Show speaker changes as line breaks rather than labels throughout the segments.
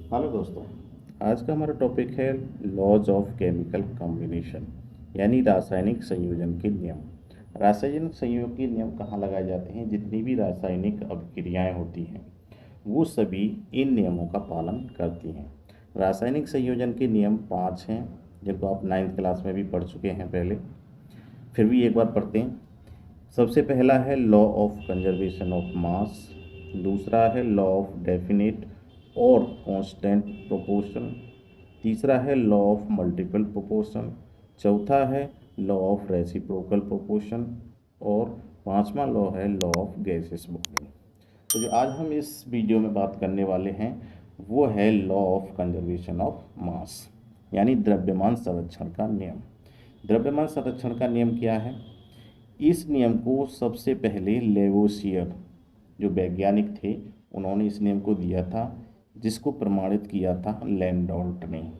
Hello दोस्तों। आज का हमारा टॉपिक है लॉज ऑफ केमिकल कॉम्बिनेशन, यानी रासायनिक संयोजन के नियम। रासायनिक संयोजन के नियम कहाँ लगाए जाते हैं? जितनी भी रासायनिक अभिक्रियाएं होती हैं वो सभी इन नियमों का पालन करती हैं। रासायनिक संयोजन के नियम 5 हैं, जिनको आप 9th क्लास में भी पढ़ चुके हैं पहले, फिर भी एक बार पढ़ते हैं। सबसे पहला है लॉ ऑफ कंजर्वेशन ऑफ मास, दूसरा है लॉ ऑफ डेफिनेट और कांस्टेंट प्रोपोर्शन, तीसरा है लॉ ऑफ मल्टीपल प्रोपोर्शन, चौथा है लॉ ऑफ रेसिप्रोकल प्रोपोर्शन और पांचवा लॉ है लॉ ऑफ गैसेस बॉन्डिंग। तो जो आज हम इस वीडियो में बात करने वाले हैं वो है लॉ ऑफ कंजर्वेशन ऑफ मास, यानी द्रव्यमान संरक्षण का नियम। द्रव्यमान संरक्षण का नियम क्या है? इस नियम को सबसे पहले लेवोसियर जो वैज्ञानिक थे उन्होंने इस नियम को दिया था, जिसको प्रमाणित किया था लैंडोल्ट ने।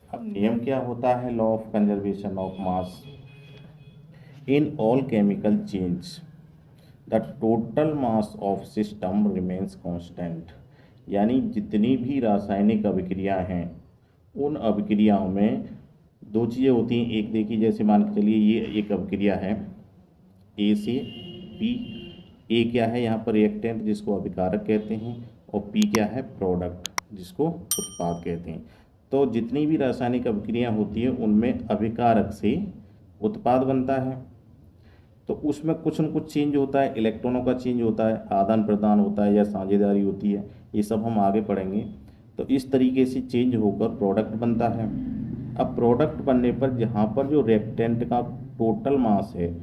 अब नियम क्या होता है law of conservation of mass? In all chemical change the total mass of system remains constant, यानी जितनी भी रासायनिक अभिक्रिया हैं उन अभिक्रियाओं में दो चीज़ें होती हैं। एक देखिए, जैसे मान के चलिए ये एक अभिक्रिया है ए से पी। ए क्या है यहाँ पर? रिएक्टेंट, जिसको अभिकारक कहते हैं, और पी क्या है? प्रोडक्ट, जिसको उत्पाद कहते हैं। तो जितनी भी रासायनिक अभिक्रिया होती है उनमें अभिकारक से उत्पाद बनता है, तो उसमें कुछ न कुछ चेंज होता है, इलेक्ट्रॉनों का चेंज होता है, आदान प्रदान होता है या साझेदारी होती है, ये सब हम आगे पढ़ेंगे। तो इस तरीके से चेंज होकर प्रोडक्ट बनता है। अब प्रोडक्ट बनने पर यहाँ पर जो रिएक्टेंट का टोटल मास है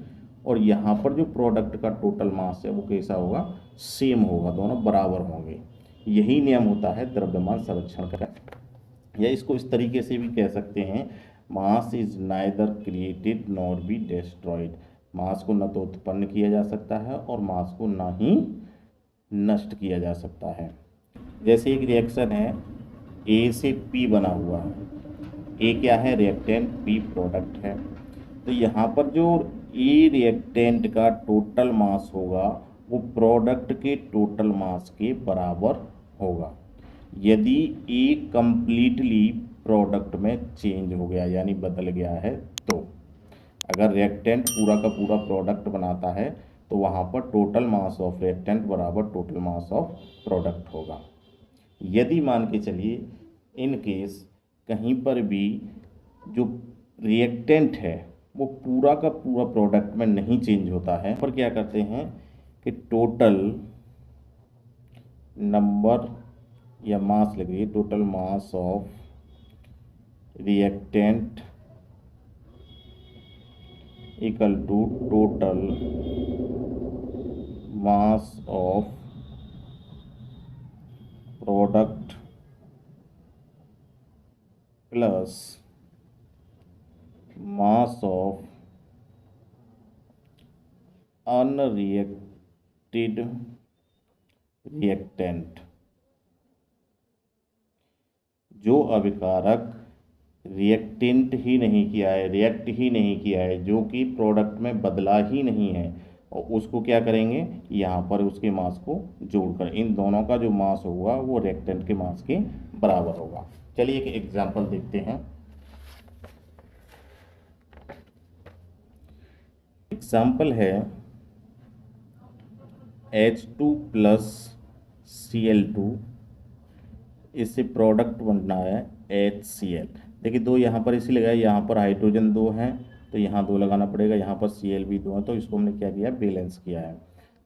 और यहाँ पर जो प्रोडक्ट का टोटल मास है वो कैसा होगा? सेम होगा, दोनों बराबर होंगे। यही नियम होता है द्रव्यमान संरक्षण का। या इसको इस तरीके से भी कह सकते हैं, mass is neither created nor be destroyed. Mass को न तो उत्पन्न किया जा सकता है और मास को ना ही नष्ट किया जा सकता है। जैसे एक रिएक्शन है, ए से पी बना हुआ है, ए क्या है? रिएक्टेंट, पी प्रोडक्ट है। तो यहाँ पर जो ए रिएक्टेंट का टोटल मास होगा वो प्रोडक्ट के टोटल मास के बराबर होगा। यदि ए कंप्लीटली प्रोडक्ट में चेंज हो गया यानी बदल गया है, तो अगर रिएक्टेंट पूरा का पूरा प्रोडक्ट बनाता है तो वहाँ पर टोटल मास ऑफ रिएक्टेंट बराबर टोटल मास ऑफ प्रोडक्ट होगा। यदि मान के चलिए इन केस कहीं पर भी जो रिएक्टेंट है वो पूरा का पूरा प्रोडक्ट में नहीं चेंज होता है, पर क्या करते हैं कि टोटल नंबर या मास लगिए, total mass of reactant equal to total mass of product plus mass of unreacted reactant. जो अभिकारक रिएक्टेंट ही नहीं किया है, रिएक्ट ही नहीं किया है, जो कि प्रोडक्ट में बदला ही नहीं है, और उसको क्या करेंगे? यहाँ पर उसके मास को जोड़कर इन दोनों का जो मास होगा वो रिएक्टेंट के मास के बराबर होगा। चलिए एक एग्जांपल देखते हैं। एग्जाम्पल है H2 प्लस Cl2, इससे प्रोडक्ट बनना है HCl। देखिए दो यहाँ पर इसी लगाए, यहाँ पर हाइड्रोजन दो हैं तो यहाँ दो लगाना पड़ेगा, यहाँ पर Cl भी दो है, तो इसको हमने क्या किया? बैलेंस किया है।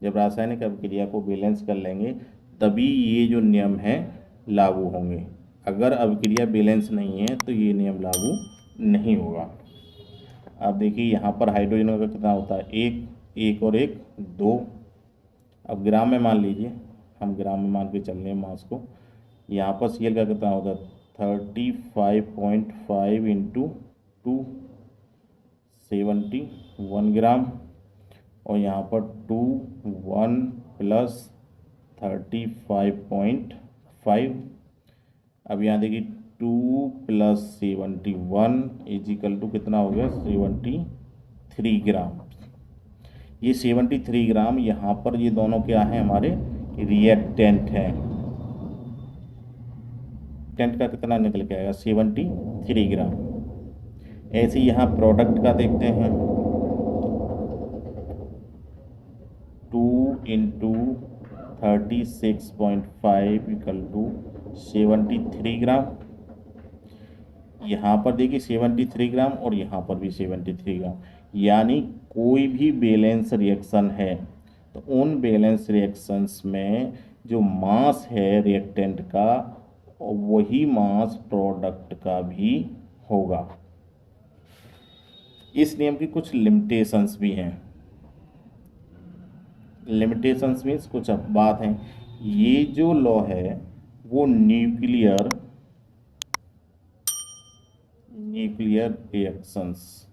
जब रासायनिक अभिक्रिया को बैलेंस कर लेंगे तभी ये जो नियम है लागू होंगे। अगर अभिक्रिया बैलेंस नहीं है तो ये नियम लागू नहीं होगा। अब देखिए यहाँ पर हाइड्रोजन का कितना होता है? एक और एक, दो। अब ग्राम में मान लीजिए, हम ग्राम में मान के चल रहे हैं मास को। यहाँ पर Cl का कितना होता है? 35.5 इंटू 2, 71 ग्राम, और यहाँ पर 2 1 प्लस 35.5। अब यहाँ देखिए 2 प्लस 71 इजिकल टू कितना हो गया? 73 ग्राम। ये 73 ग्राम यहाँ पर ये दोनों क्या हैं? हमारे रिएक्टेंट हैं। रिएक्टेंट का कितना निकल के आएगा, 73 ग्राम। ऐसे यहाँ प्रोडक्ट का देखते हैं, 2 इंटू 36.5 इक्वल टू 73 ग्राम। यहाँ पर देखिए 73 ग्राम और यहाँ पर भी 73 ग्राम, यानी कोई भी बैलेंस रिएक्शन है तो उन बैलेंस रिएक्शंस में जो मास है रिएक्टेंट का वही मास प्रोडक्ट का भी होगा। इस नियम की कुछ लिमिटेशंस भी हैं। लिमिटेशंस मीन्स कुछ बात हैं। ये जो लॉ है वो न्यूक्लियर रिएक्शंस,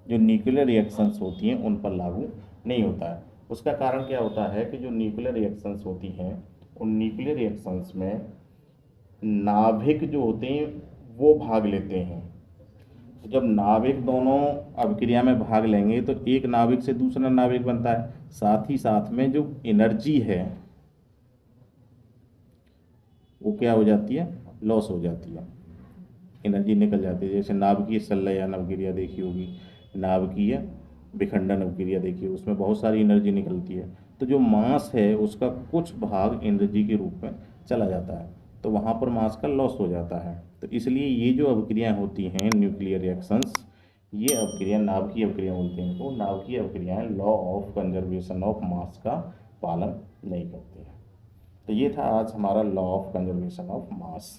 जो न्यूक्लियर रिएक्शंस होती हैं उन पर लागू नहीं होता है। उसका कारण क्या होता है कि जो न्यूक्लियर रिएक्शंस होती हैं उन न्यूक्लियर रिएक्शंस में नाभिक जो होते हैं वो भाग लेते हैं। तो जब नाभिक दोनों अभिक्रिया में भाग लेंगे तो एक नाभिक से दूसरा नाभिक बनता है, साथ ही साथ में जो एनर्जी है वो क्या हो जाती है, लॉस हो जाती है, एनर्जी निकल जाती है। जैसे नाभिकीय संलयन अभिक्रिया देखी होगी, नाभिकीय विखंडन अभिक्रिया देखी होगी, उसमें बहुत सारी एनर्जी निकलती है। तो जो मास है उसका कुछ भाग एनर्जी के रूप में चला जाता है, तो वहाँ पर मास का लॉस हो जाता है। तो इसलिए ये जो अभिक्रियाएँ होती हैं न्यूक्लियर रिएक्शंस, ये अभिक्रिया नाभिकीय अभिक्रिया बोलते हैं। तो नाभिकीय अभिक्रियाएँ law of conservation of mass का पालन नहीं करती हैं। तो ये था आज हमारा law of conservation of mass.